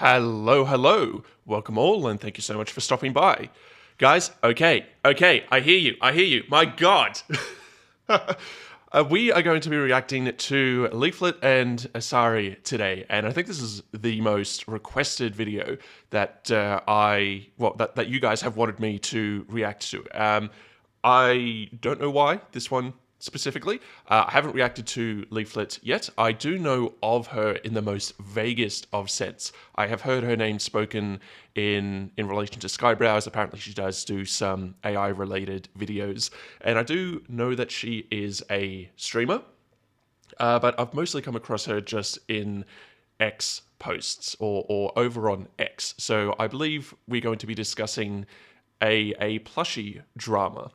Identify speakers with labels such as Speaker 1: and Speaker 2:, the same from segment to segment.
Speaker 1: Hello, hello. Welcome all, and thank you so much for stopping by. Guys, okay, I hear you. My God. We are going to be reacting to Leaflit and Asari today, and I think this is the most requested video that that you guys have wanted me to react to. I don't know why this one specifically. I haven't reacted to Leaflit yet. I do know of her in the most vaguest of sense. I have heard her name spoken in relation to Skyebrows. Apparently she does do some AI related videos, and I do know that she is a streamer, but I've mostly come across her just in X posts or over on X. So I believe we're going to be discussing a plushie drama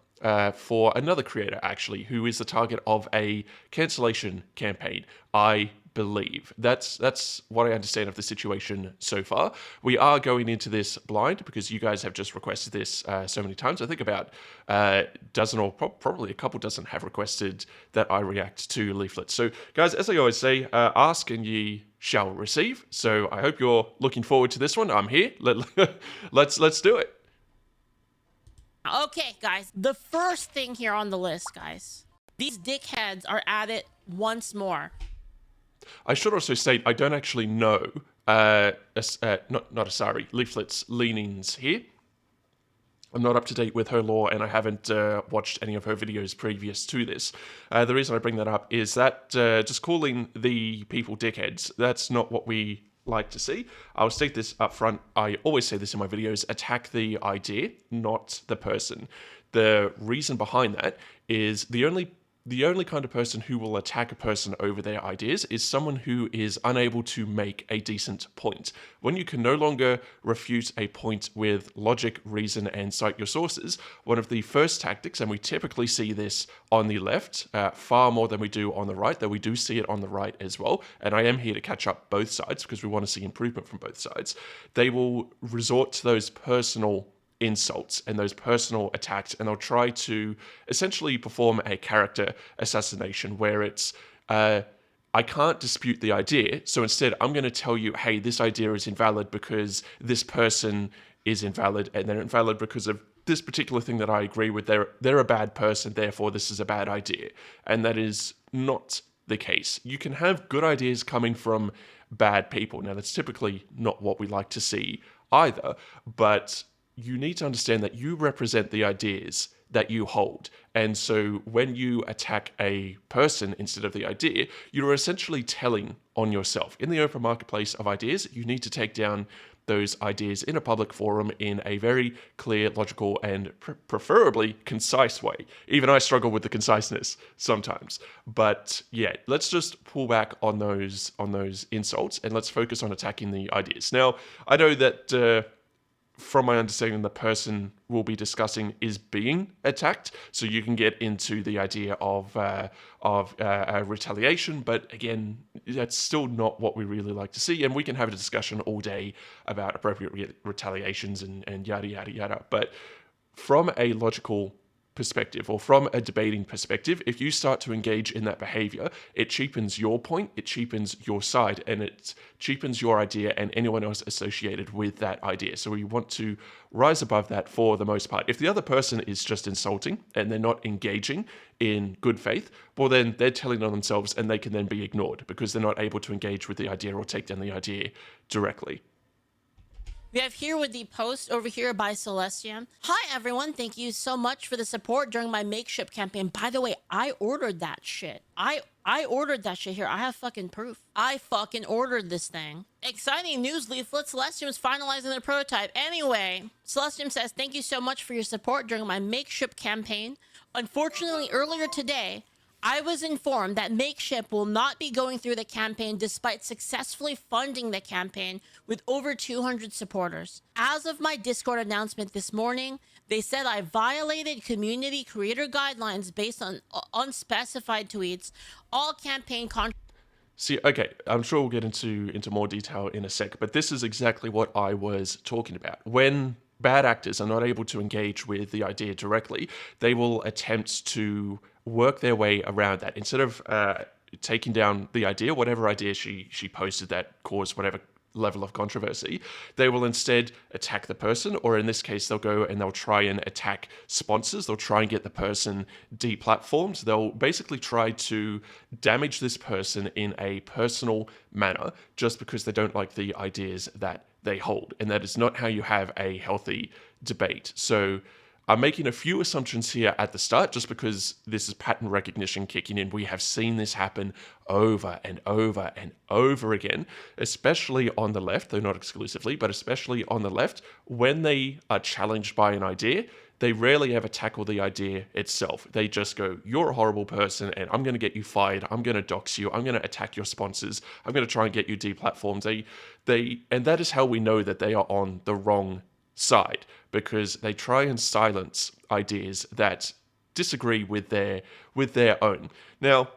Speaker 1: for another creator, actually, who is the target of a cancellation campaign, I believe. That's what I understand of the situation so far. We are going into this blind because you guys have just requested this so many times. I think about a dozen or probably a couple dozen have requested that I react to Leaflet. So, guys, as I always say, ask and ye shall receive. So I hope you're looking forward to this one. I'm here. Let's do it.
Speaker 2: Okay, guys, the first thing here on the list, guys. These dickheads are at it once more.
Speaker 1: I should also state I don't actually know not Asari, Leaflet's leanings here. I'm not up to date with her lore, and I haven't watched any of her videos previous to this. The reason I bring that up is that just calling the people dickheads, that's not what we like to see. I'll state this up front. I always say this in my videos: attack the idea, not the person. The reason behind that is the only kind of person who will attack a person over their ideas is someone who is unable to make a decent point. When you can no longer refute a point with logic, reason, and cite your sources, one of the first tactics, and we typically see this on the left far more than we do on the right, though we do see it on the right as well, and I am here to catch up both sides because we want to see improvement from both sides. They will resort to those personal insults and those personal attacks, and they'll try to essentially perform a character assassination where it's I can't dispute the idea, so instead I'm going to tell you, hey, this idea is invalid because this person is invalid, and they're invalid because of this particular thing that I agree with. They're a bad person, therefore this is a bad idea. And that is not the case. You can have good ideas coming from bad people. Now, that's typically not what we like to see either, but you need to understand that you represent the ideas that you hold. And so when you attack a person instead of the idea, you're essentially telling on yourself. In the open marketplace of ideas, you need to take down those ideas in a public forum in a very clear, logical, and preferably concise way. Even I struggle with the conciseness sometimes. But yeah, let's just pull back on those insults and let's focus on attacking the ideas. Now, I know that from my understanding, the person we'll be discussing is being attacked, so you can get into the idea of retaliation, but again, that's still not what we really like to see, and we can have a discussion all day about appropriate retaliations and yada, yada, yada, but from a logical perspective or from a debating perspective, if you start to engage in that behavior, it cheapens your point, it cheapens your side, and it cheapens your idea and anyone else associated with that idea. So we want to rise above that for the most part. If the other person is just insulting and they're not engaging in good faith, well, then they're telling on themselves and they can then be ignored because they're not able to engage with the idea or take down the idea directly.
Speaker 2: We have here with the post over here by Celestium. Hi, everyone. Thank you so much for the support during my makeshift campaign. By the way, I ordered that shit. I ordered that shit here. I have fucking proof. I fucking ordered this thing. Exciting news, Leaflet. Celestium is finalizing their prototype. Anyway, Celestium says, thank you so much for your support during my makeshift campaign. Unfortunately, earlier today, I was informed that Makeshift will not be going through the campaign despite successfully funding the campaign with over 200 supporters. As of my Discord announcement this morning, they said I violated community creator guidelines based on unspecified tweets. All campaign
Speaker 1: See, okay, I'm sure we'll get into more detail in a sec, but this is exactly what I was talking about. When bad actors are not able to engage with the idea directly, they will attempt to work their way around that. Instead of taking down the idea, whatever idea she posted that caused whatever level of controversy. They will instead attack the person, or in this case, they'll go and they'll try and attack sponsors. They'll try and get the person deplatformed. They'll basically try to damage this person in a personal manner just because they don't like the ideas that they hold. And that is not how you have a healthy debate. So I'm making a few assumptions here at the start just because this is pattern recognition kicking in. We have seen this happen over and over and over again, especially on the left, though not exclusively, but especially on the left. When they are challenged by an idea, they rarely ever tackle the idea itself. They just go, you're a horrible person and I'm going to get you fired. I'm going to dox you. I'm going to attack your sponsors. I'm going to try and get you deplatformed. And that is how we know that they are on the wrong side, because they try and silence ideas that disagree with their own. Now,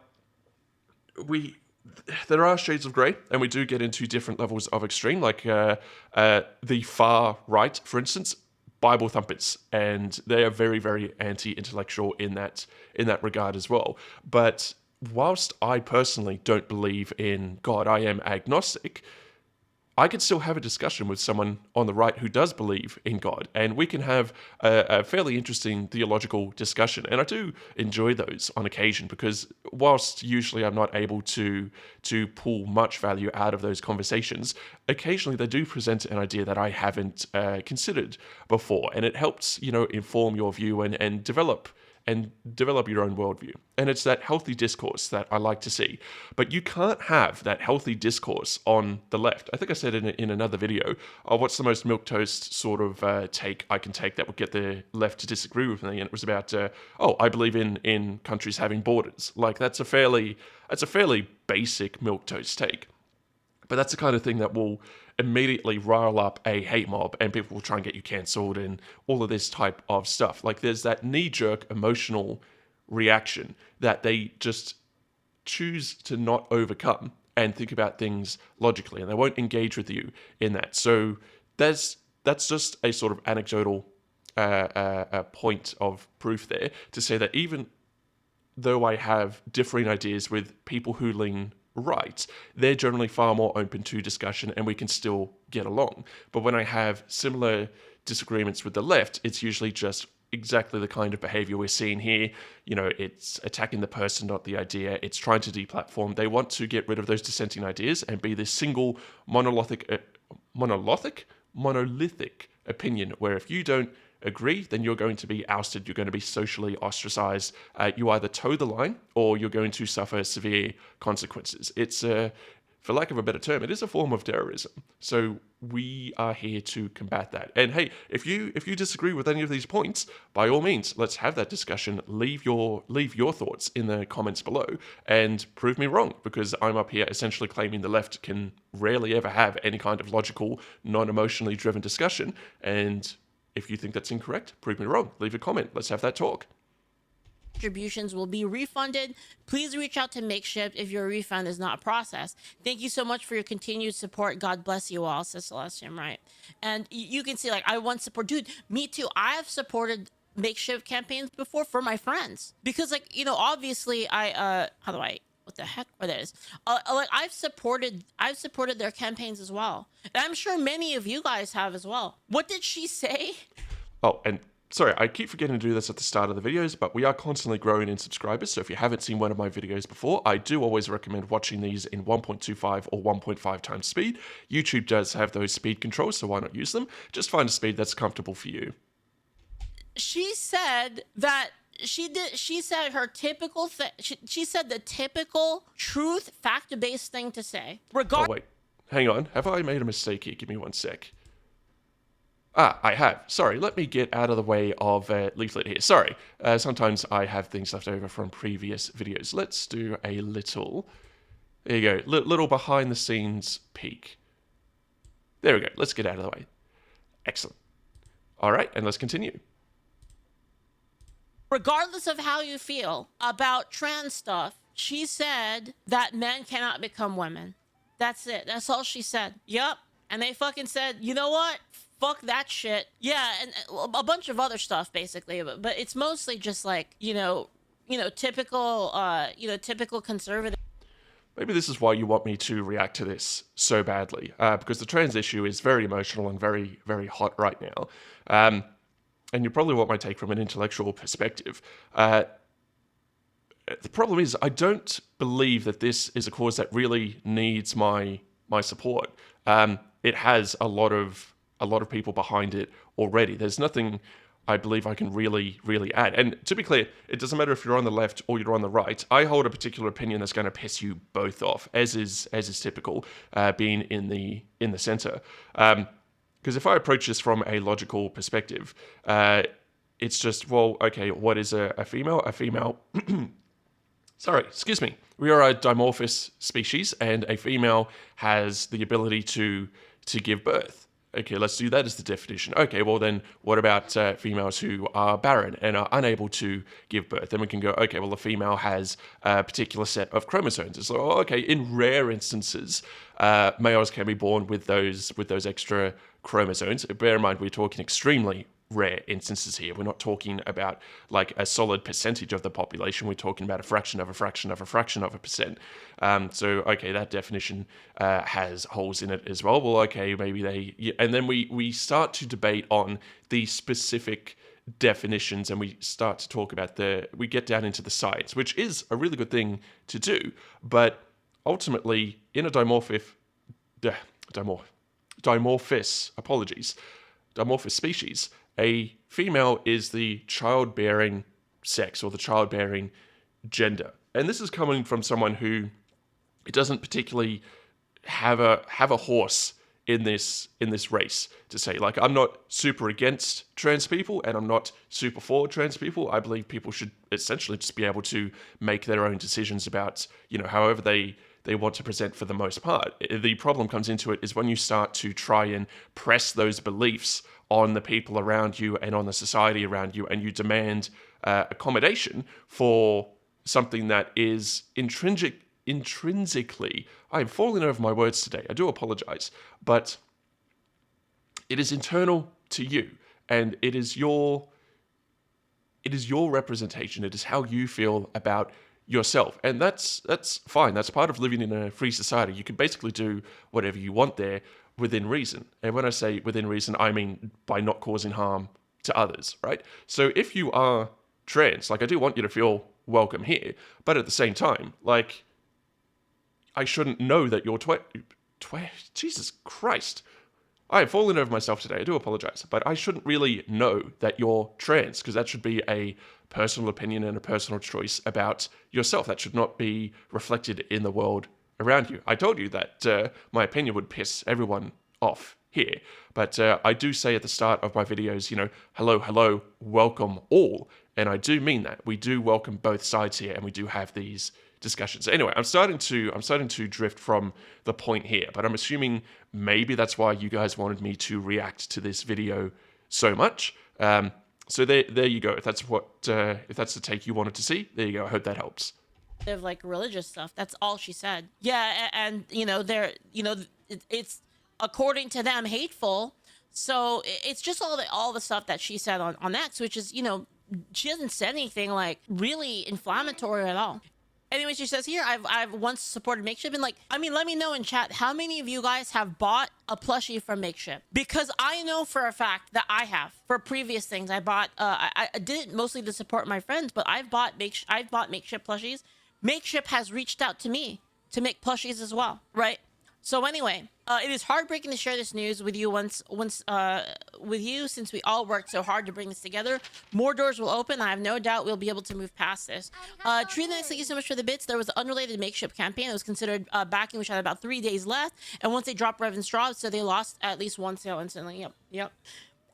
Speaker 1: there are shades of grey, and we do get into different levels of extreme, like the far right, for instance, Bible thumpers, and they are very, very anti-intellectual in that regard as well. But whilst I personally don't believe in God, I am agnostic, I could still have a discussion with someone on the right who does believe in God, and we can have a fairly interesting theological discussion. And I do enjoy those on occasion, because whilst usually I'm not able to pull much value out of those conversations, occasionally they do present an idea that I haven't considered before, and it helps, inform your view and develop your own worldview. And it's that healthy discourse that I like to see. But you can't have that healthy discourse on the left. I think I said in another video, what's the most milquetoast sort of take I can take that would get the left to disagree with me? And it was about, I believe in countries having borders. Like, that's a fairly basic milquetoast take. But that's the kind of thing that will immediately rile up a hate mob, and people will try and get you cancelled and all of this type of stuff. Like, there's that knee-jerk emotional reaction that they just choose to not overcome and think about things logically, and they won't engage with you in that. So that's just a sort of anecdotal point of proof there to say that even though I have differing ideas with people who lean right, they're generally far more open to discussion and we can still get along. But when I have similar disagreements with the left, it's usually just exactly the kind of behavior we're seeing here. It's attacking the person, not the idea. It's trying to deplatform. They want to get rid of those dissenting ideas and be this single monolithic opinion, where if you don't agree, then you're going to be ousted, you're going to be socially ostracized. You either toe the line or you're going to suffer severe consequences. It's, for lack of a better term, it is a form of terrorism. So we are here to combat that. And hey, if you disagree with any of these points, by all means, let's have that discussion. Leave your thoughts in the comments below and prove me wrong, because I'm up here essentially claiming the left can rarely ever have any kind of logical, non-emotionally driven discussion. And if you think that's incorrect, prove me wrong. Leave a comment. Let's have that talk.
Speaker 2: Contributions will be refunded. Please reach out to Makeshift if your refund is not processed. Thank you so much for your continued support. God bless you all, says Celestium, right? And you can see, like, I once support, dude, me too. I have supported Makeshift campaigns before for my friends, because, like, obviously what the heck? What is? Like, I've supported their campaigns as well. And I'm sure many of you guys have as well. What did she say?
Speaker 1: Oh, and sorry, I keep forgetting to do this at the start of the videos, but we are constantly growing in subscribers. So if you haven't seen one of my videos before, I do always recommend watching these in 1.25 or 1.5 times speed. YouTube does have those speed controls, so why not use them? Just find a speed that's comfortable for you.
Speaker 2: She said that she said her typical she said the typical truth fact-based thing to say.
Speaker 1: Oh wait, hang on, have I made a mistake here? Give me one sec. I have. Sorry, let me get out of the way of Leaflit here. Sorry, sometimes I have things left over from previous videos. Let's do a little, there you go, little behind the scenes peek. There we go, let's get out of the way. Excellent. All right, and let's continue.
Speaker 2: Regardless of how you feel about trans stuff, she said that men cannot become women. That's it. That's all she said. Yup. And they fucking said, you know what? Fuck that shit. Yeah, and a bunch of other stuff, basically. But it's mostly just like, typical conservative.
Speaker 1: maybe this is why you want me to react to this so badly, because the trans issue is very emotional and very, very hot right now. And you probably want my take from an intellectual perspective. The problem is, I don't believe that this is a cause that really needs my support. It has a lot of people behind it already. There's nothing I believe I can really add. And to be clear, it doesn't matter if you're on the left or you're on the right. I hold a particular opinion that's going to piss you both off, as is typical, being in the center. Because if I approach this from a logical perspective, it's just, well, okay, what is a female? A female. Sorry, excuse me. We are a dimorphous species, and a female has the ability to give birth. Okay, let's do that as the definition. Okay, well then, what about females who are barren and are unable to give birth? Then we can go, okay, well, a female has a particular set of chromosomes. It's like, oh, okay, in rare instances, males can be born with those extra chromosomes. Bear in mind, we're talking extremely rare instances here. We're not talking about like a solid percentage of the population. We're talking about a fraction of a fraction of a fraction of a percent. So, okay, that definition has holes in it as well. Well, okay, maybe and then we start to debate on the specific definitions, and we start to talk about we get down into the science, which is a really good thing to do. But ultimately, in a dimorphous species, a female is the childbearing sex or the childbearing gender. And this is coming from someone who doesn't particularly have a horse in this race to say, like, I'm not super against trans people and I'm not super for trans people. I believe people should essentially just be able to make their own decisions about, however they want to present for the most part. The problem comes into it is when you start to try and press those beliefs on the people around you and on the society around you, and you demand accommodation for something that is intrinsically, I'm falling over my words today, I do apologize, but it is internal to you, and it is your representation. It is how you feel about yourself, and that's fine. That's part of living in a free society. You can basically do whatever you want there within reason. And when I say within reason, I mean by not causing harm to others, right? So if you are trans, like, I do want you to feel welcome here, but at the same time, like, I shouldn't know that you're Jesus Christ. I have fallen over myself today. I do apologize, but I shouldn't really know that you're trans, because that should be a personal opinion and a personal choice about yourself. That should not be reflected in the world around you. I told you that my opinion would piss everyone off here, but I do say at the start of my videos, hello, welcome all, and I do mean that. We do welcome both sides here, and we do have these discussions. Anyway, I'm starting to drift from the point here, but I'm assuming maybe that's why you guys wanted me to react to this video so much. So there you go. If that's the take you wanted to see, there you go. I hope that helps.
Speaker 2: Of like religious stuff. That's all she said. Yeah, and it's according to them hateful. So it's just all the stuff that she said on X, which is, she hasn't said anything like really inflammatory at all. Anyway, she says here, I've once supported Makeshift, and let me know in chat, how many of you guys have bought a plushie from Makeshift? Because I know for a fact that I have. For previous things, I bought, I did it mostly to support my friends, but I've bought Makeshift plushies. Makeshift has reached out to me to make plushies as well, right? So anyway, it is heartbreaking to share this news with you since we all worked so hard to bring this together. More doors will open. I have no doubt we'll be able to move past this. Trina, thank you so much for the bits. There was an unrelated Makeshift campaign that was considered backing, which had about 3 days left. And once they dropped Rev and Straw, so they lost at least one sale instantly. Yep.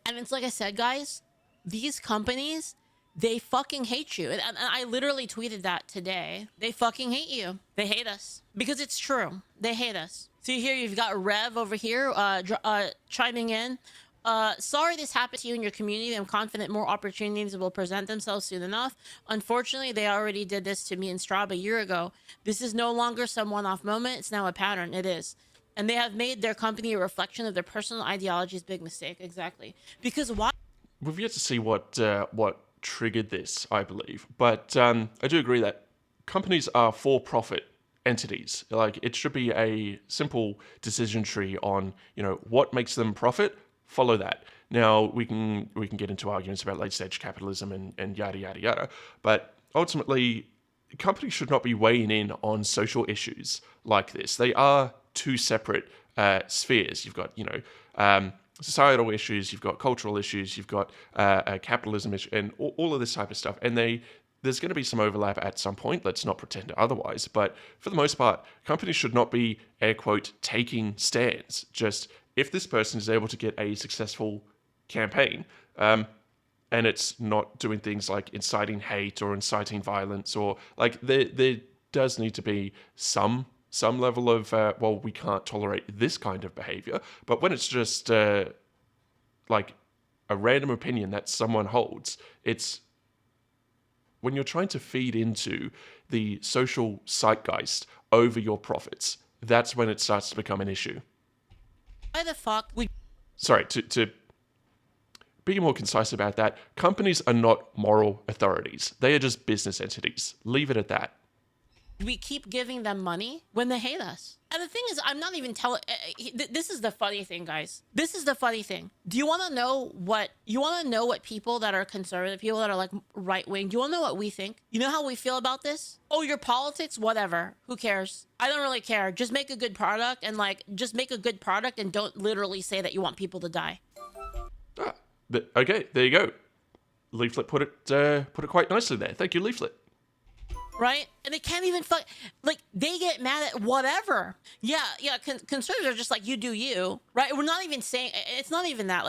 Speaker 2: And it's like I said, guys, these companies, they fucking hate you. And I literally tweeted that today. They fucking hate you. They hate us. Because it's true. They hate us. So here you've got Rev over here chiming in. Sorry this happened to you and your community. I'm confident more opportunities will present themselves soon enough. Unfortunately, they already did this to me and Straub a year ago. This is no longer some one-off moment. It's now a pattern. It is. And they have made their company a reflection of their personal ideologies. Big mistake. Exactly. Because why?
Speaker 1: We've yet to see what triggered this, I believe. But I do agree that companies are for profit entities. Like, it should be a simple decision tree on, what makes them profit, follow that. Now, we can get into arguments about late stage capitalism and yada yada yada, but ultimately, companies should not be weighing in on social issues like this. They are two separate spheres. You've got, societal issues, you've got cultural issues, you've got capitalism issue, and all of this type of stuff. And there's going to be some overlap at some point. Let's not pretend otherwise. But for the most part, companies should not be, air quote, taking stands. Just if this person is able to get a successful campaign, and it's not doing things like inciting hate or inciting violence, or like there does need to be some level of we can't tolerate this kind of behavior. But when it's just like a random opinion that someone holds, it's when you're trying to feed into the social zeitgeist over your profits, that's when it starts to become an issue.
Speaker 2: Why the fuck would...
Speaker 1: Sorry, to be more concise about that, companies are not moral authorities. They are just business entities. Leave it at that.
Speaker 2: we keep giving them money when they hate us? And the thing is, I'm not even telling... This is the funny thing, guys. This is the funny thing. Do you want to know what... You want to know what people that are conservative, people that are like right-wing, do you want to know what we think? You know how we feel about this? Oh, your politics? Whatever. Who cares? I don't really care. Just make a good product and just make a good product and don't literally say that you want people to die.
Speaker 1: Okay, there you go. Leaflit put it quite nicely there. Thank you, Leaflit.
Speaker 2: Right? And they can't even they get mad at whatever. Yeah, conservatives are just like, you do you, right? We're not even saying, it's not even that.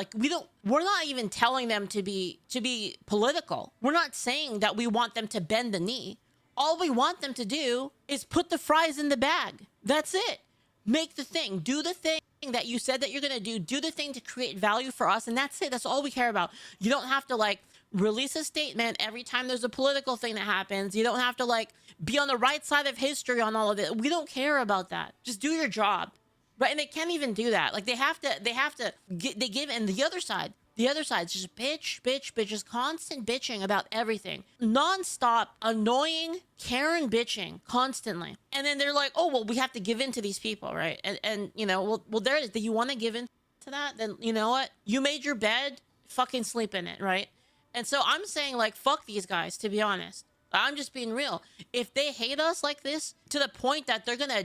Speaker 2: We're not even telling them to be political. We're not saying that we want them to bend the knee. All we want them to do is put the fries in the bag. That's it. Make the thing, do the thing that you said that you're going to do the thing to create value for us. And that's it. That's all we care about. You don't have to release a statement every time there's a political thing that happens. You don't have to be on the right side of history on all of it. We don't care about that. Just do your job. Right? And they can't even do that. They give, and the other side's just bitch, just constant bitching about everything. Non-stop, annoying Karen bitching constantly. And then they're like, oh, well, we have to give in to these people, right? And there it is. Do you want to give in to that? Then you know what? You made your bed, fucking sleep in it, right? And so I'm saying, fuck these guys, to be honest. I'm just being real. If they hate us like this to the point that they're gonna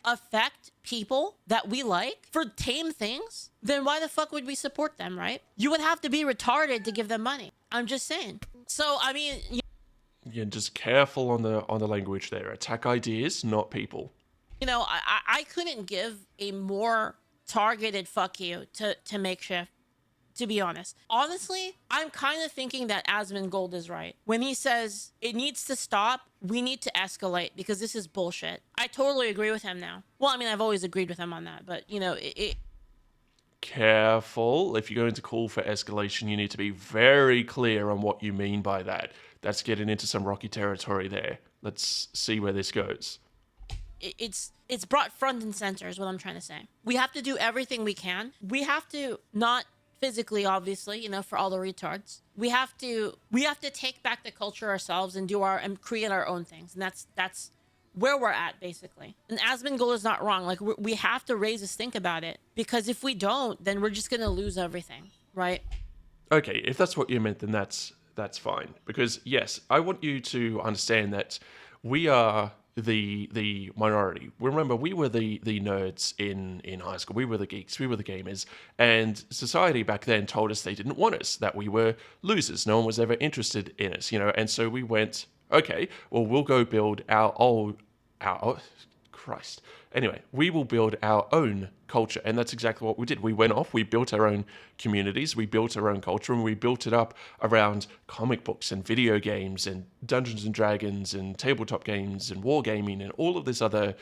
Speaker 2: affect people that we like for tame things, then why the fuck would we support them, right? You would have to be retarded to give them money. I'm just saying. So, I mean...
Speaker 1: Yeah, just careful on the language there. Attack ideas, not people.
Speaker 2: I couldn't give a more targeted fuck you to Makeshift, to be honest. Honestly, I'm kind of thinking that Asmongold is right. When he says it needs to stop, we need to escalate because this is bullshit. I totally agree with him now. Well, I mean, I've always agreed with him on that, but,
Speaker 1: Careful. If you're going to call for escalation, you need to be very clear on what you mean by that. That's getting into some rocky territory there. Let's see where this goes.
Speaker 2: It's brought front and center is what I'm trying to say. We have to do everything we can. We have to not... physically, obviously, for all the retards. We have to take back the culture ourselves and create our own things. And that's where we're at, basically. And Asmongold is not wrong. We have to raise a stink about it, because if we don't, then we're just going to lose everything, right?
Speaker 1: Okay, if that's what you meant, then that's fine. Because yes, I want you to understand that we are the minority. Remember, we were the nerds in high school. We were the geeks. We were the gamers. And society back then told us they didn't want us, that we were losers. No one was ever interested in us, And so we went, okay, well, we'll go build Christ. Anyway, we will build our own culture. And that's exactly what we did. We went off, we built our own communities, we built our own culture, and we built it up around comic books and video games and Dungeons and Dragons and tabletop games and wargaming and all of this other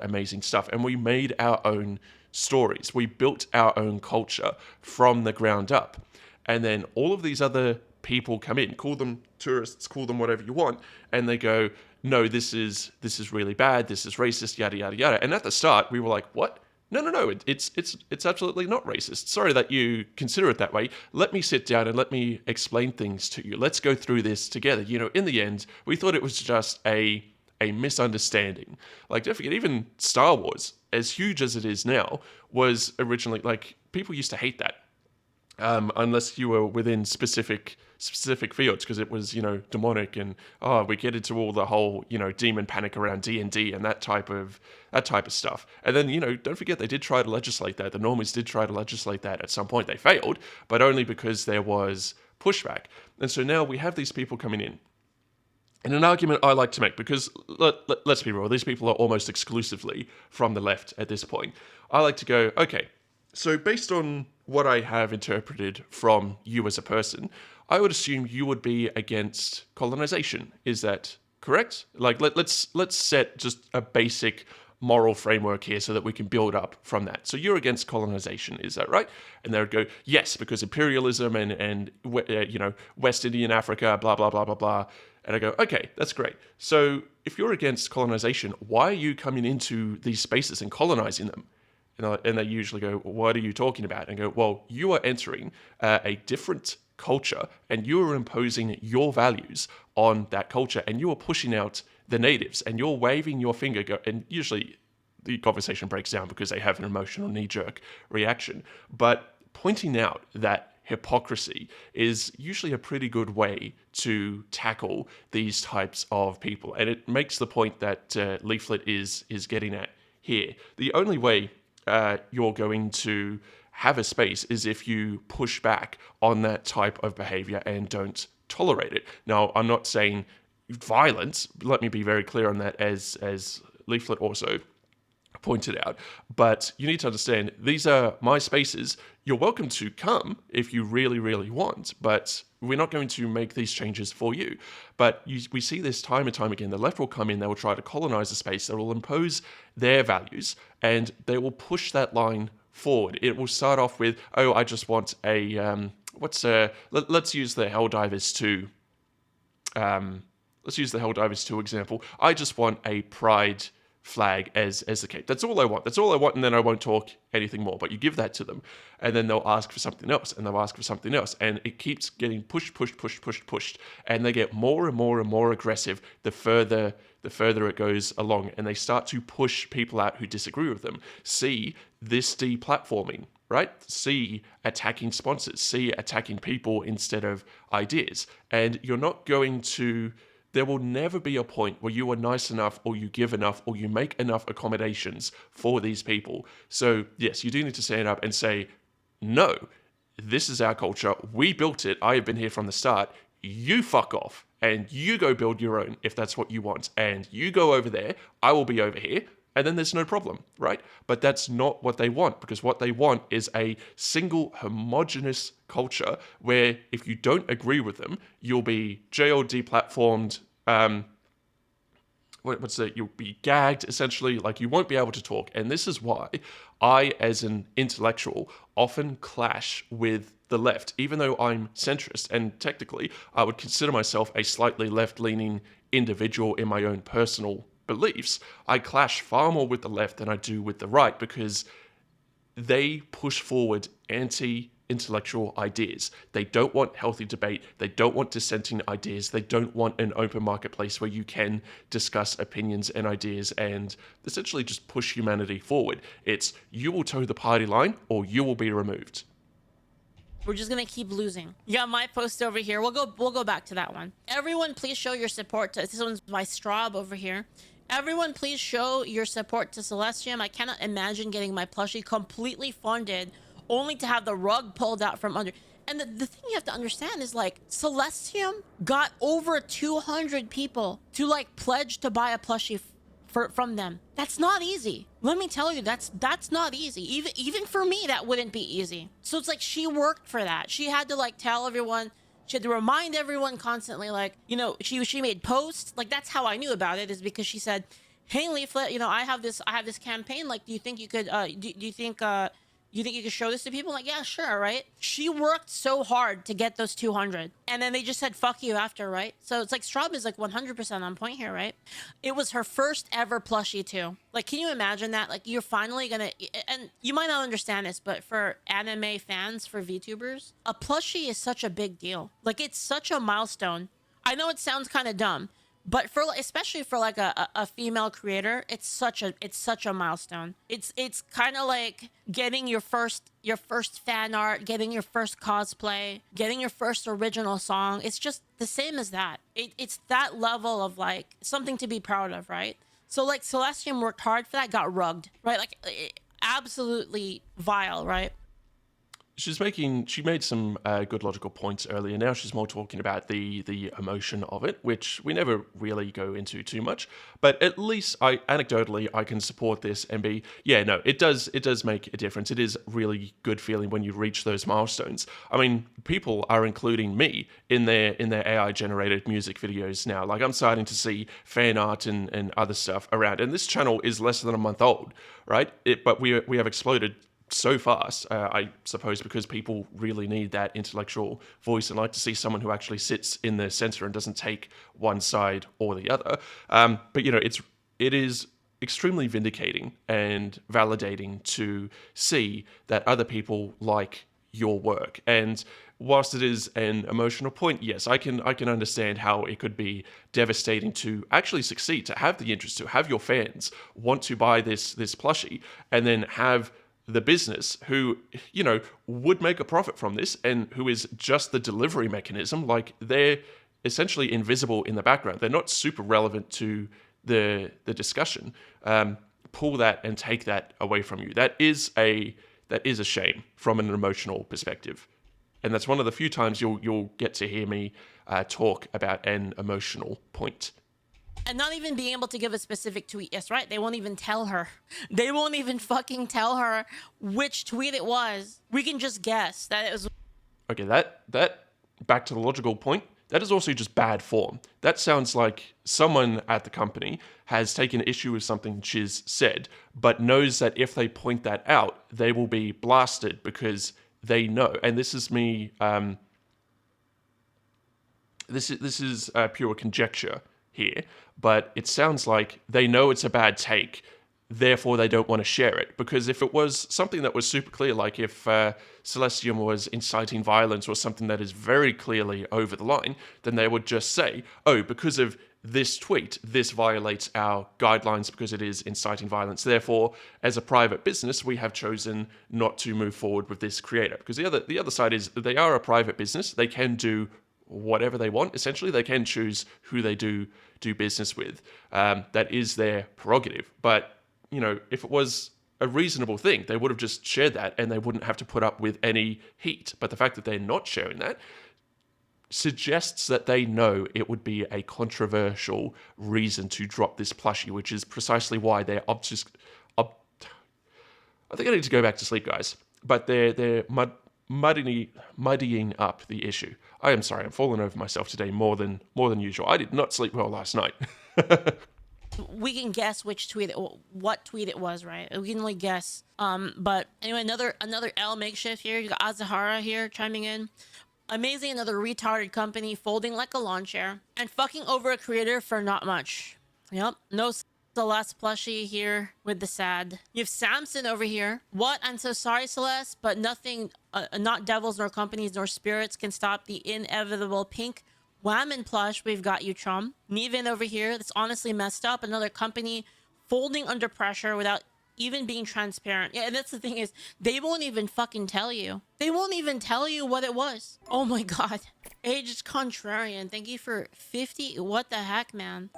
Speaker 1: amazing stuff. And we made our own stories. We built our own culture from the ground up. And then all of these other people come in, call them tourists, call them whatever you want, and they go, no, this is really bad, this is racist, yada yada yada. And at the start we were like, what? No, it's absolutely not racist. Sorry that you consider it that way. Let me sit down and let me explain things to you. Let's go through this together. In the end, we thought it was just a a misunderstanding. Like, don't forget, even Star Wars, as huge as it is now, was originally, like, people used to hate that. Unless you were within specific fields, because it was, demonic, and we get into all the whole, demon panic around D&D and that type of stuff. And then, don't forget, they did try to legislate that. The normies did try to legislate that at some point. They failed, but only because there was pushback. And so now we have these people coming in. And an argument I like to make, because let's be real, these people are almost exclusively from the left at this point. I like to go, okay, so based on what I have interpreted from you as a person, I would assume you would be against colonization. Is that correct? Like, let's set just a basic moral framework here so that we can build up from that. So you're against colonization, is that right? And they would go, yes, because imperialism and West Indian Africa, blah, blah, blah, blah, blah. And I go, okay, that's great. So if you're against colonization, why are you coming into these spaces and colonizing them? And they usually go, what are you talking about? And I go, well, you are entering a different culture and you are imposing your values on that culture, and you are pushing out the natives, and you're waving your finger. And usually the conversation breaks down because they have an emotional knee-jerk reaction. But pointing out that hypocrisy is usually a pretty good way to tackle these types of people. And it makes the point that Leaflet is getting at here. The only way you're going to have a space is if you push back on that type of behavior and don't tolerate it. Now, I'm not saying violence. Let me be very clear on that, as Leaflet also pointed out. But you need to understand, these are my spaces. You're welcome to come if you really, really want, but we're not going to make these changes for you. But we see this time and time again. The left will come in, they will try to colonize the space, they will impose their values, and they will push that line forward. It will start off with, oh, I just want a, let's use the Helldivers 2, let's use the Helldivers 2 example. I just want a pride flag as the cape. That's all I want. That's all I want, and then I won't talk anything more. But you give that to them, and then they'll ask for something else, and they'll ask for something else, and it keeps getting pushed, and they get more and more and more aggressive the further it goes along, and they start to push people out who disagree with them. See this deplatforming, right? See attacking sponsors, see attacking people instead of ideas, and you're not going to. There will never be a point where you are nice enough, or you give enough, or you make enough accommodations for these people. So yes, you do need to stand up and say, no, this is our culture. We built it. I have been here from the start. You fuck off and you go build your own if that's what you want. And you go over there. I will be over here. And then there's no problem, right? But that's not what they want, because what they want is a single homogenous culture where if you don't agree with them, you'll be jailed, deplatformed, you'll be gagged, essentially. Like, you won't be able to talk. And this is why I, as an intellectual, often clash with the left, even though I'm centrist, and technically I would consider myself a slightly left-leaning individual in my own personal beliefs. I clash far more with the left than I do with the right, because they push forward anti-intellectual ideas. They don't want healthy debate. They don't want dissenting ideas. They don't want an open marketplace where you can discuss opinions and ideas and essentially just push humanity forward. It's, you will toe the party line or you will be removed.
Speaker 2: We're just gonna keep losing. You got my post over here. We'll go back to that one. Everyone, please show your support to, this one's by Straub over here. Everyone, please show your support to Celestium. I cannot imagine getting my plushie completely funded only to have the rug pulled out from under. And the thing you have to understand is, like, Celestium got over 200 people to, like, pledge to buy a plushie from them. That's not easy. Let me tell you, that's not easy. Even for me, that wouldn't be easy. So it's like she worked for that. She had to, like, tell everyone. She had to remind everyone constantly, like, you know, she made posts. Like, that's how I knew about it, is because she said, hey, Leaflet, you know, I have this campaign. like, do you think you could you think you could show this to people? I'm like, yeah, sure, right? She worked so hard to get those 200. And then they just said, fuck you after, right? So it's like, Straub is like 100% on point here, right? It was her first ever plushie too. Like, can you imagine that? Like, you're finally gonna, and you might not understand this, but for anime fans, for VTubers, a plushie is such a big deal. Like, it's such a milestone. I know it sounds kind of dumb, But for especially for like a female creator, it's such a milestone. It's kind of like getting your first fan art, getting your first cosplay, getting your first original song. It's just the same as that. It's that level of like something to be proud of, right? So like Celestium worked hard for that, got rugged, right? Like absolutely vile, right?
Speaker 1: She made some good logical points earlier. Now she's more talking about the emotion of it, which we never really go into too much. But at least anecdotally I can support this and be, yeah, no, it does make a difference. It is really good feeling when you reach those milestones. I mean, people are including me in their AI generated music videos now. Like I'm starting to see fan art and other stuff around. And this channel is less than a month old, right? But we have exploded so fast, I suppose, because people really need that intellectual voice and like to see someone who actually sits in the center and doesn't take one side or the other. But it is extremely vindicating and validating to see that other people like your work. And whilst it is an emotional point, yes, I can understand how it could be devastating to actually succeed, to have the interest, to have your fans want to buy this plushie, and then have the business who would make a profit from this and who is just the delivery mechanism. Like they're essentially invisible in the background, they're not super relevant to the discussion. Pull that and take that away from you. That is a shame from an emotional perspective, and that's one of the few times you'll get to hear me talk about an emotional point.
Speaker 2: And not even being able to give a specific tweet. Yes, right. They won't even tell her. They won't even fucking tell her which tweet it was. We can just guess that it was.
Speaker 1: Okay, that back to the logical point. That is also just bad form. That sounds like someone at the company has taken issue with something she's said, but knows that if they point that out, they will be blasted because they know. And this is me. This is pure conjecture here, but it sounds like they know it's a bad take, therefore they don't want to share it. Because if it was something that was super clear, like if Celestium was inciting violence or something that is very clearly over the line, then they would just say, oh, because of this tweet, this violates our guidelines because it is inciting violence. Therefore, as a private business, we have chosen not to move forward with this creator. Because the other side is they are a private business. They can do whatever they want. Essentially, they can choose who they do business with. That is their prerogative. But if it was a reasonable thing, they would have just shared that and they wouldn't have to put up with any heat. But the fact that they're not sharing that suggests that they know it would be a controversial reason to drop this plushie, which is precisely why they're I think I need to go back to sleep, guys. But they're muddying up the issue. I am sorry, I'm falling over myself today more than usual. I did not sleep well last night.
Speaker 2: We can guess what tweet it was, right? We can only guess. But anyway, another L makeshift here. You got Azahara here chiming in. Amazing, another retarded company folding like a lawn chair and fucking over a creator for not much. Yep, no Celeste plushie here with the sad. You have Samson over here. What? I'm so sorry, Celeste, but nothing, not devils nor companies nor spirits can stop the inevitable pink Whammon plush. We've got you, chum. Nevin over here. That's honestly messed up. Another company folding under pressure without even being transparent. Yeah, and that's the thing is, they won't even fucking tell you. They won't even tell you what it was. Oh my god. Aged Contrarian, thank you for 50. What the heck, man?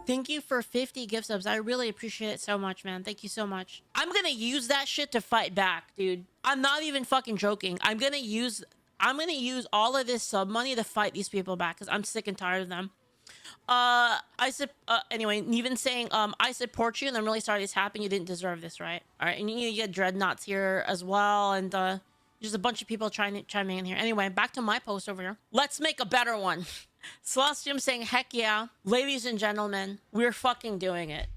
Speaker 2: Thank you for 50 gift subs. I really appreciate it so much, man. Thank you so much. I'm gonna use that shit to fight back, dude. I'm not even fucking joking. I'm gonna use all of this sub money to fight these people back because I'm sick and tired of them. Anyway, even saying, I support you and I'm really sorry this happened. You didn't deserve this, right? All right, and you get Dreadnoughts here as well, and there's a bunch of people chiming in here. Anyway, back to my post over here. Let's make a better one. Celestium saying, heck yeah, ladies and gentlemen, we're fucking doing it.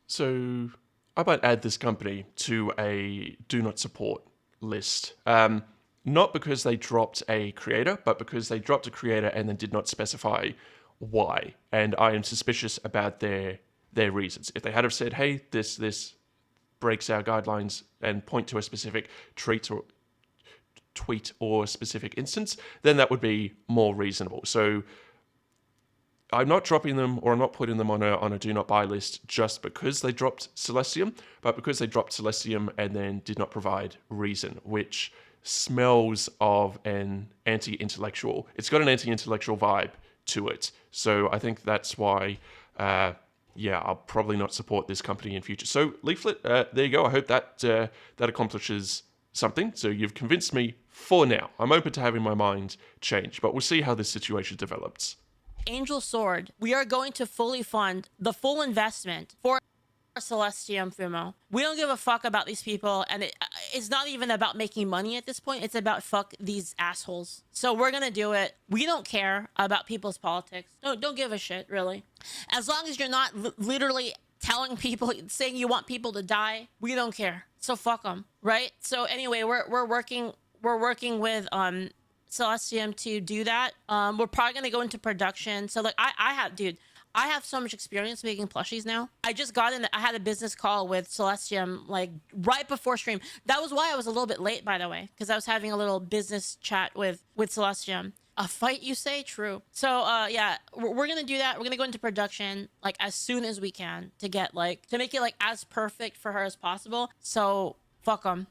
Speaker 1: So I might add this company to a do not support list. Not because they dropped a creator, but because they dropped a creator and then did not specify why. And I am suspicious about their reasons. If they had have said, hey, this breaks our guidelines and point to a specific tweet or specific instance, then that would be more reasonable. So I'm not dropping them, or I'm not putting them on a do not buy list just because they dropped Celestium, but because they dropped Celestium and then did not provide reason, which smells of an anti-intellectual. It's got an anti-intellectual vibe to it. So I think that's why, I'll probably not support this company in future. So Leaflit, there you go. I hope that that accomplishes something. So you've convinced me for now. I'm open to having my mind change, but we'll see how this situation develops.
Speaker 2: Angel Sword, we are going to fully fund the full investment for Celestium Fumo. We don't give a fuck about these people, and it's not even about making money at this point. It's about fuck these assholes. So we're gonna do it. We don't care about people's politics. Don't give a shit, really. As long as you're not literally telling people, saying you want people to die, we don't care. So fuck them, right? So anyway, we're working with Celestium to do that. We're probably gonna go into production. So like I have so much experience making plushies now. I just got in. I had a business call with Celestium like right before stream. That was why I was a little bit late, by the way, because I was having a little business chat with Celestium. A fight, you say? True. So yeah, we're gonna do that. We're gonna go into production like as soon as we can to make it like as perfect for her as possible. So fuck them.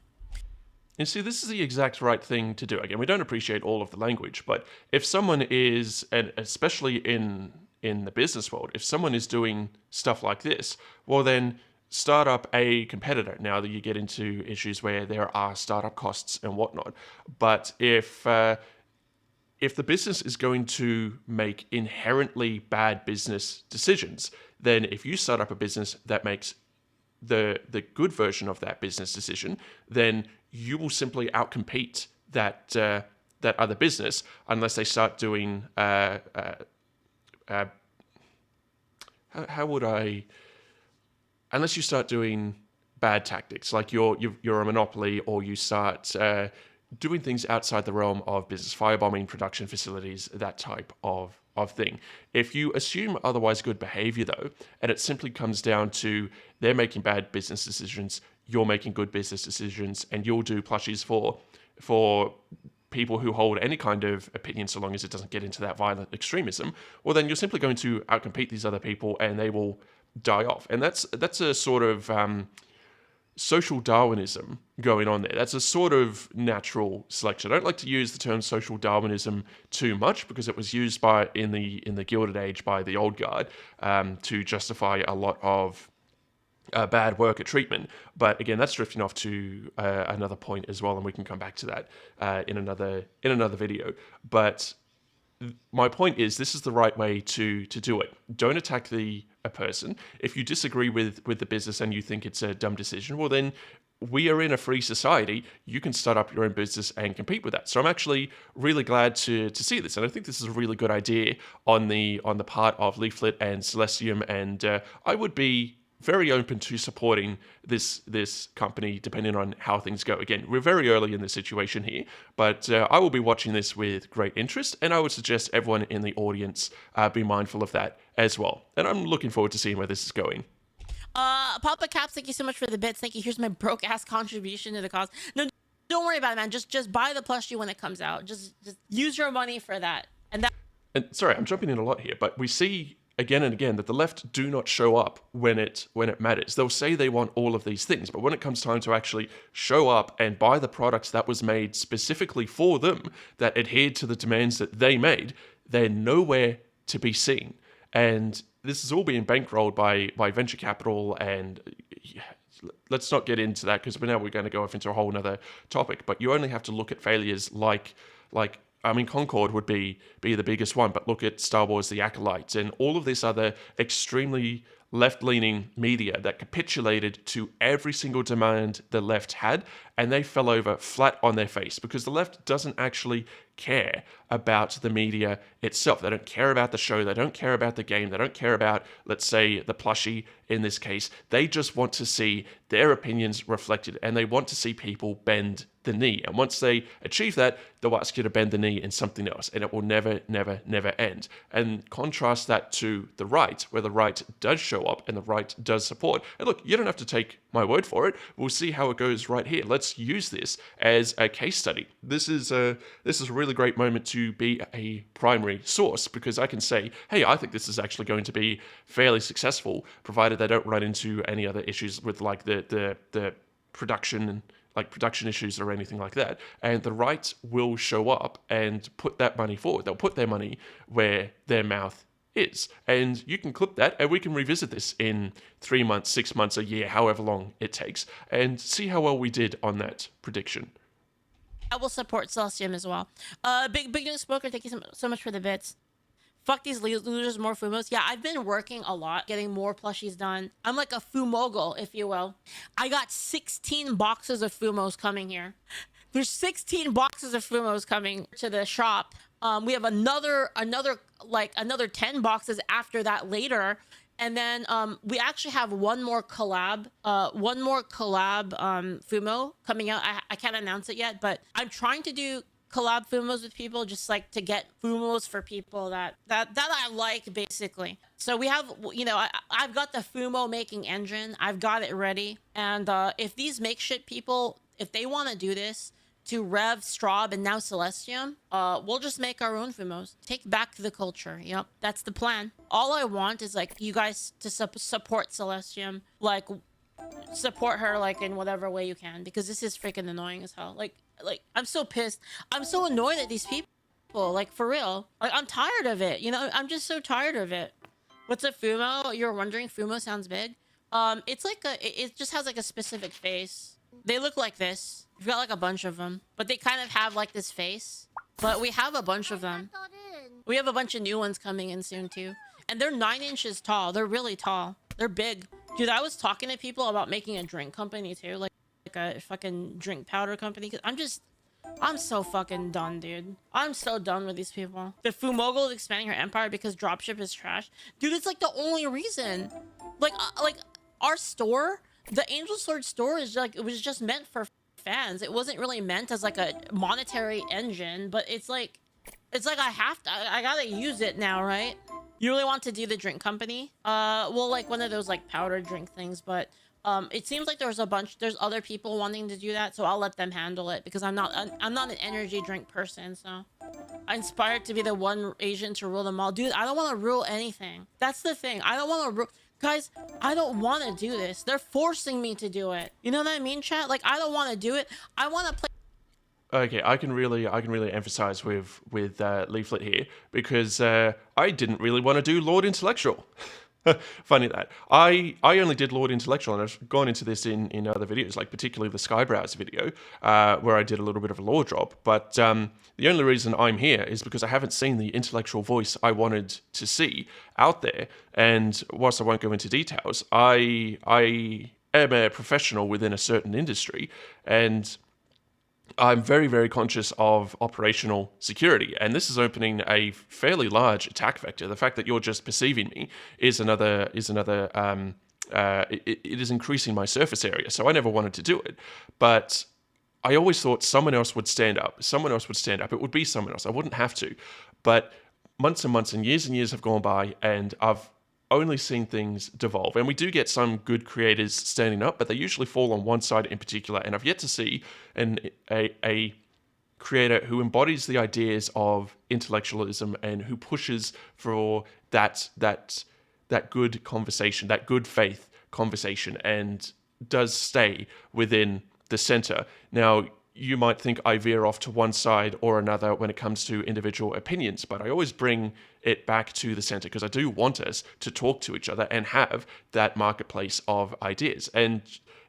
Speaker 1: You see, this is the exact right thing to do. Again, we don't appreciate all of the language, but if someone is, and especially in the business world, if someone is doing stuff like this, well then start up a competitor. Now that you get into issues where there are startup costs and whatnot, but if the business is going to make inherently bad business decisions, then if you start up a business that makes the good version of that business decision, then you will simply outcompete that other business unless they start doing unless you start doing bad tactics, like you're a monopoly, or you start doing things outside the realm of business, firebombing production facilities, that type of thing. If you assume otherwise good behavior, though, and it simply comes down to they're making bad business decisions, you're making good business decisions, and you'll do plushies for people who hold any kind of opinion, so long as it doesn't get into that violent extremism, well, then you're simply going to outcompete these other people, and they will die off. And that's a sort of social Darwinism going on there. That's a sort of natural selection. I don't like to use the term social Darwinism too much because it was used in the Gilded Age by the old guard to justify a lot of bad worker treatment. But again, that's drifting off to another point as well, and we can come back to that in another video. But my point is, this is the right way to do it. Don't attack a person. If you disagree with the business and you think it's a dumb decision, well then we are in a free society. You can start up your own business and compete with that. So I'm actually really glad to see this, and I think this is a really good idea on the part of Leaflit and Celestium, and I would be very open to supporting this company depending on how things go. Again, we're very early in the situation here, but I will be watching this with great interest, and I would suggest everyone in the audience be mindful of that as well. And I'm looking forward to seeing where this is going.
Speaker 2: Papa Caps, thank you so much for the bits. Thank you. Here's my broke ass contribution to the cause. No, don't worry about it, man. Just buy the plushie when it comes out. Just use your money for that. And
Speaker 1: sorry, I'm jumping in a lot here, but we see again and again that the left do not show up when it matters. They'll say they want all of these things, but when it comes time to actually show up and buy the products that was made specifically for them, that adhered to the demands that they made, they're nowhere to be seen. And this is all being bankrolled by venture capital, and let's not get into that because now we're going to go off into a whole nother topic. But you only have to look at failures like Concord would be the biggest one, but look at Star Wars The Acolyte and all of this other extremely left-leaning media that capitulated to every single demand the left had, and they fell over flat on their face because the left doesn't actually care about the media itself. They don't care about the show. They don't care about the game. They don't care about, let's say, the plushie in this case. They just want to see their opinions reflected, and they want to see people bend the knee. And once they achieve that, they'll ask you to bend the knee in something else, and it will never, never, never end. And contrast that to the right, where the right does show show up and the right does support. And look, you don't have to take my word for it. We'll see how it goes right here. Let's use this as a case study. This is a really great moment to be a primary source, because I can say, hey, I think this is actually going to be fairly successful, provided they don't run into any other issues with like the production and like production issues or anything like that. And the right will show up and put that money forward. They'll put their money where their mouth is. And you can clip that and we can revisit this in 3 months, 6 months, a year, however long it takes, and see how well we did on that prediction.
Speaker 2: I will support Celestium as well. Big News Smoker, thank you so much for the bits. Fuck these losers, more Fumos. Yeah, I've been working a lot, getting more plushies done. I'm like a Fumogul, if you will. I got 16 boxes of Fumos coming here. There's 16 boxes of Fumos coming to the shop. We have another 10 boxes after that later. And then we actually have one more collab Fumo coming out. I can't announce it yet, but I'm trying to do collab Fumos with people, just like to get Fumos for people that I like, basically. So we have, you know, I've got the Fumo making engine. I've got it ready. And if these make shit people, if they want to do this to Rev, Straub, and now Celestium, we'll just make our own Fumos. Take back the culture. Yep, that's the plan. All I want is like you guys to support Celestium, like support her like in whatever way you can, because this is freaking annoying as hell. Like I'm so pissed. I'm so annoyed at these people. Like, for real. Like, I'm tired of it. You know, I'm just so tired of it. What's a Fumo? You're wondering? Fumo sounds big. It's like it just has like a specific face. They look like this. We've got like a bunch of them, but they kind of have like this face. But we have a bunch of them. We have a bunch of new ones coming in soon too. And they're 9 inches tall. They're really tall. They're big. Dude, I was talking to people about making a drink company too. Like a fucking drink powder company. Cause I'm so fucking done, dude. I'm so done with these people. The Fumogul is expanding her empire because dropship is trash. Dude, it's like the only reason. Like our store, the Angel Sword store is like, it was just meant for fans. It wasn't really meant as like a monetary engine, but it's like I gotta use it now, right? You really want to do the drink company? Well, like one of those like powder drink things, but it seems like there's other people wanting to do that, so I'll let them handle it, because I'm not an energy drink person. So I'm inspired to be the one Asian to rule them all. Dude, I don't want to rule anything. That's the thing. I don't want to rule. Guys, I don't want to do this. They're forcing me to do it. You know what I mean, chat? Like, I don't want to do it. I want to play.
Speaker 1: Okay, I can really emphasize with Leaflit here, because I didn't really want to do Lord Intellectual. Funny that. I only did Lord Intellectual, and I've gone into this in other videos, like particularly the Skyebrows video, where I did a little bit of a lore drop. But the only reason I'm here is because I haven't seen the intellectual voice I wanted to see out there. And whilst I won't go into details, I am a professional within a certain industry, and I'm very, very conscious of operational security, and this is opening a fairly large attack vector. The fact that you're just perceiving me is another. It is increasing my surface area, so I never wanted to do it. But I always thought someone else would stand up. Someone else would stand up. It would be someone else. I wouldn't have to. But months and months and years have gone by, and I've only seen things devolve. And we do get some good creators standing up, but they usually fall on one side in particular. And I've yet to see a creator who embodies the ideas of intellectualism and who pushes for that good conversation, that good faith conversation, and does stay within the center. Now, you might think I veer off to one side or another when it comes to individual opinions, but I always bring it back to the center, because I do want us to talk to each other and have that marketplace of ideas. And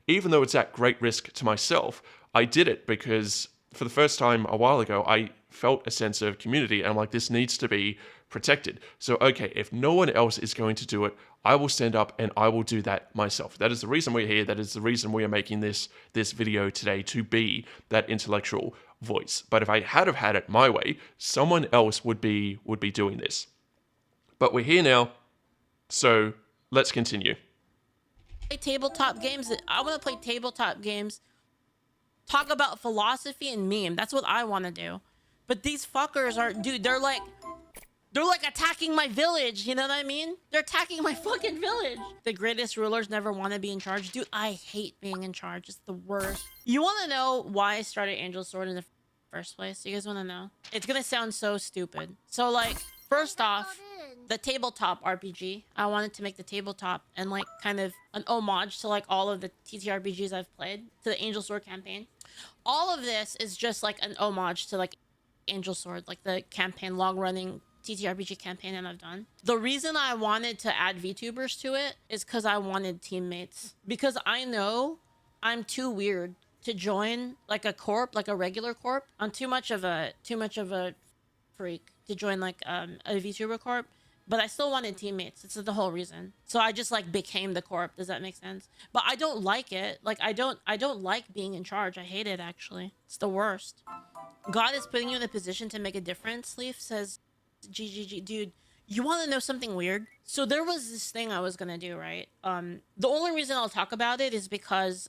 Speaker 1: even though it's at great risk to myself, I did it because for the first time a while ago, I felt a sense of community, and I'm like, this needs to be protected. So, okay, if no one else is going to do it, I will stand up and I will do that myself. That is the reason we're here. That is the reason we are making this video today, to be that intellectual voice. But if I had have had it my way, someone else would be doing this. But we're here now, so let's continue.
Speaker 2: Play tabletop games. I want to play tabletop games. Talk about philosophy and meme. That's what I want to do. But these fuckers are, dude, they're like, They're like attacking my village, you know what I mean? They're attacking my fucking village. The greatest rulers never want to be in charge. Dude, I hate being in charge. It's the worst. You want to know why I started Angel Sword in the first place? You guys want to know? It's gonna sound so stupid. So like, first off, the tabletop RPG. I wanted to make the tabletop and like kind of an homage to like all of the TTRPGs I've played, to the Angel Sword campaign. All of this is just like an homage to like Angel Sword, like the campaign, long-running TTRPG campaign that I've done. The reason I wanted to add VTubers to it is because I wanted teammates. Because I know I'm too weird to join like a corp, like a regular corp. I'm too much of a freak to join like a VTuber corp. But I still wanted teammates. It's the whole reason. So I just like became the corp. Does that make sense? But I don't like it. Like I don't like being in charge. I hate it actually. It's the worst. God is putting you in a position to make a difference. Leaf says, GGG, dude. You want to know something weird? So there was this thing I was gonna do, right? The only reason I'll talk about it is because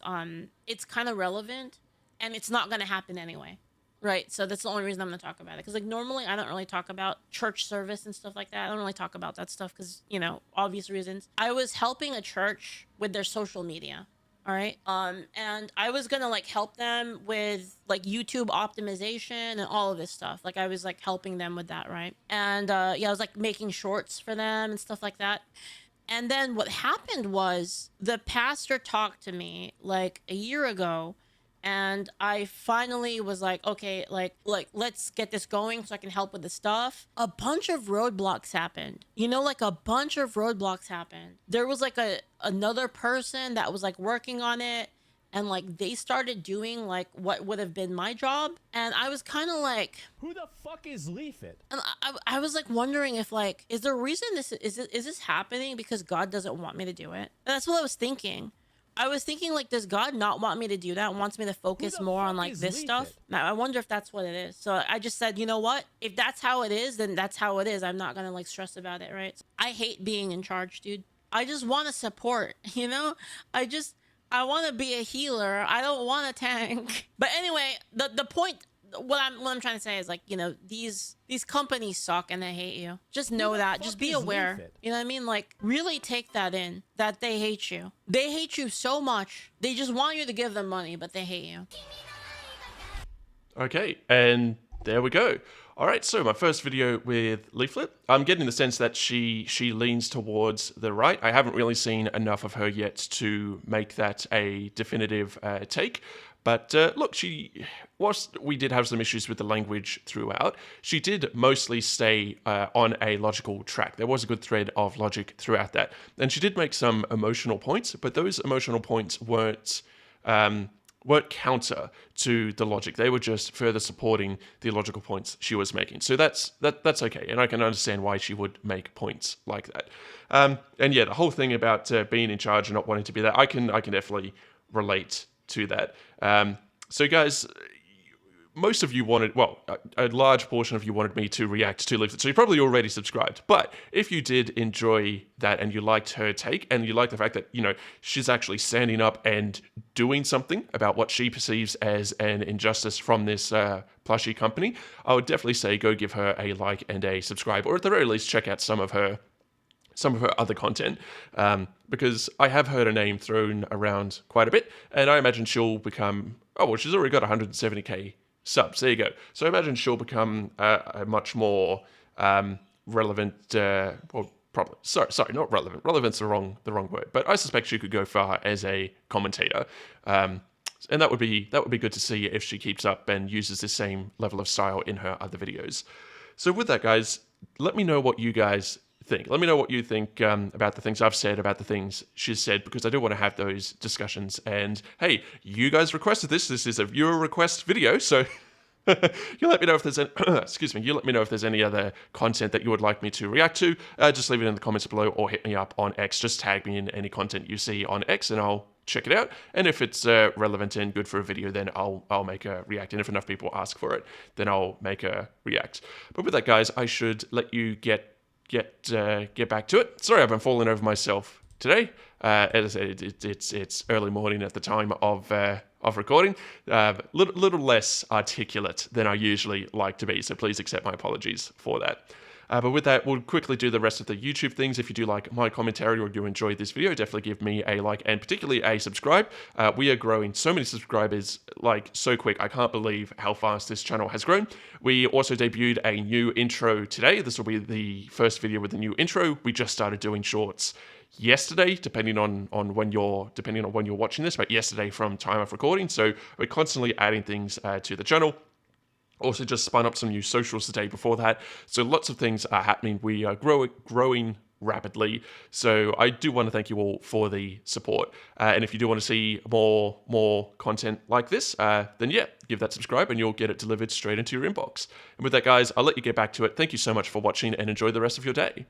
Speaker 2: it's kind of relevant, and it's not gonna happen anyway. Right, so that's the only reason I'm gonna talk about it. Because like normally I don't really talk about church service and stuff like that. I don't really talk about that stuff because, you know, obvious reasons. I was helping a church with their social media. All right. And I was gonna like help them with like YouTube optimization and all of this stuff. Like I was like helping them with that, right? And yeah, I was like making shorts for them and stuff like that. And then what happened was the pastor talked to me like a year ago. And I finally was like, okay, like let's get this going so I can help with the stuff. A bunch of roadblocks happened. You know, like a bunch of roadblocks happened. There was like another person that was like working on it, and like they started doing like what would have been my job. And I was kind of like,
Speaker 3: who the fuck is Leaflit?
Speaker 2: And I was like wondering if like, is there a reason is this happening because God doesn't want me to do it? And that's what I was thinking. I was thinking, like, does God not want me to do that? Wants me to focus more on, like, this stuff? Now, I wonder if that's what it is. So I just said, you know what? If that's how it is, then that's how it is. I'm not gonna, like, stress about it, right? I hate being in charge, dude. I just want to support, you know? I want to be a healer. I don't want to tank. But anyway, the point... What I'm trying to say is, like, you know, these companies suck and they hate you. Just know that. Just be aware. You know what I mean? Like, really take that in, that they hate you. They hate you so much. They just want you to give them money, but they hate you.
Speaker 1: Okay, and there we go. All right, so my first video with Leaflit. I'm getting the sense that she leans towards the right. I haven't really seen enough of her yet to make that a definitive take. But look, whilst we did have some issues with the language throughout, she did mostly stay on a logical track. There was a good thread of logic throughout that. And she did make some emotional points, but those emotional points weren't counter to the logic. They were just further supporting the logical points she was making. So that's okay, and I can understand why she would make points like that. And yeah, the whole thing about being in charge and not wanting to be that, I can definitely relate to that. So guys, most of you wanted, well, a large portion of you wanted me to react to Leaflit, so you probably already subscribed. But if you did enjoy that and you liked her take and you like the fact that, you know, she's actually standing up and doing something about what she perceives as an injustice from this Plushy company, I would definitely say go give her a like and a subscribe, or at the very least check out some of her other content, because I have heard her name thrown around quite a bit, and I imagine she'll become, oh, well, she's already got 170k subs, there you go. So I imagine she'll become a much more relevant, well, probably, sorry, not relevant, relevant's the wrong word, but I suspect she could go far as a commentator, and that would be good to see if she keeps up and uses the same level of style in her other videos. So with that, guys, let me know what you guys think. Let me know what you think about the things I've said, about the things she's said, because I do want to have those discussions. And hey, you guys requested this. This is a viewer request video, so you let me know if there's any, excuse me, you let me know if there's any other content that you would like me to react to. Just leave it in the comments below or hit me up on X. Just tag me in any content you see on X and I'll check it out. And if it's relevant and good for a video, then I'll make a react. And if enough people ask for it, then I'll make a react. But with that, guys, I should let you get back to it. Sorry, I've been falling over myself today. As I said, it's early morning at the time of recording. Little less articulate than I usually like to be, so please accept my apologies for that. But with that, we'll quickly do the rest of the YouTube things. If you do like my commentary or you enjoyed this video, definitely give me a like and particularly a subscribe. We are growing so many subscribers like so quick. I can't believe how fast this channel has grown. We also debuted a new intro today. This will be the first video with the new intro. We just started doing shorts yesterday, depending on when you're watching this, but yesterday from time of recording. So we're constantly adding things to the channel. Also just spun up some new socials the day before that. So lots of things are happening. We are growing rapidly. So I do want to thank you all for the support. And if you do want to see more content like this, then yeah, give that subscribe and you'll get it delivered straight into your inbox. And with that, guys, I'll let you get back to it. Thank you so much for watching and enjoy the rest of your day.